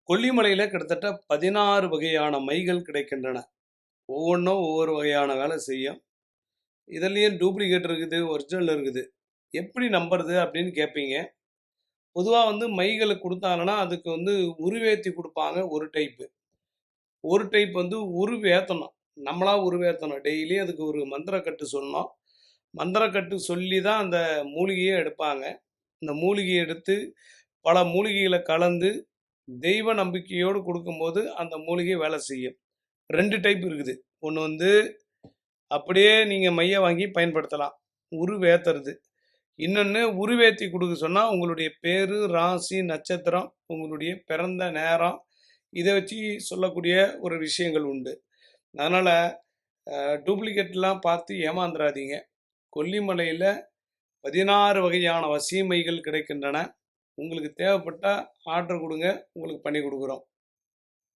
கொல்லிமலையில் கிட்டத்தட்ட 16 வகையான மைகள் கிடைக்கின்றன. ஒவ்வொன்றும் ஒவ்வொரு வகையான வேலை செய்யும். இதுலேயும் டூப்ளிகேட் இருக்குது, ஒரிஜினல் இருக்குது. எப்படி நம்புறது அப்படின்னு கேட்பீங்க. பொதுவாக மைகளை கொடுத்தாங்கன்னா அதுக்கு உருவேற்றி கொடுப்பாங்க ஒரு டைப்பு. ஒரு டைப் உருவேற்றணும். நம்மளா உருவேற்றணும். டெய்லியும் அதுக்கு ஒரு மந்திரக்கட்டு சொல்லணும். மந்திரக்கட்டு சொல்லி தான் அந்த மூலிகையை எடுப்பாங்க. இந்த மூலிகையை எடுத்து பல மூலிகைகளை கலந்து தெய்வ நம்பிக்கையோடு கொடுக்கும்போது அந்த மூலிகை வேலை செய்யும். 2 டைப் இருக்குது. ஒன்று அப்படியே நீங்கள் மைய வாங்கி பயன்படுத்தலாம், உருவேற்றுறது. இன்னொன்று உருவேற்றி கொடுக்க சொன்னால் உங்களுடைய பேர், ராசி, நட்சத்திரம், உங்களுடைய பிறந்த நேரம் இதை வச்சு சொல்லக்கூடிய ஒரு விஷயங்கள் உண்டு. அதனால் டூப்ளிகேட்லாம் பார்த்து ஏமாந்துடாதீங்க. கொல்லிமலையில் 16 வகையான வசியமைகள் கிடைக்கின்றன. உங்களுக்கு தேவைப்பட்டால் ஆர்டர் கொடுங்க, உங்களுக்கு பண்ணி கொடுக்குறோம்.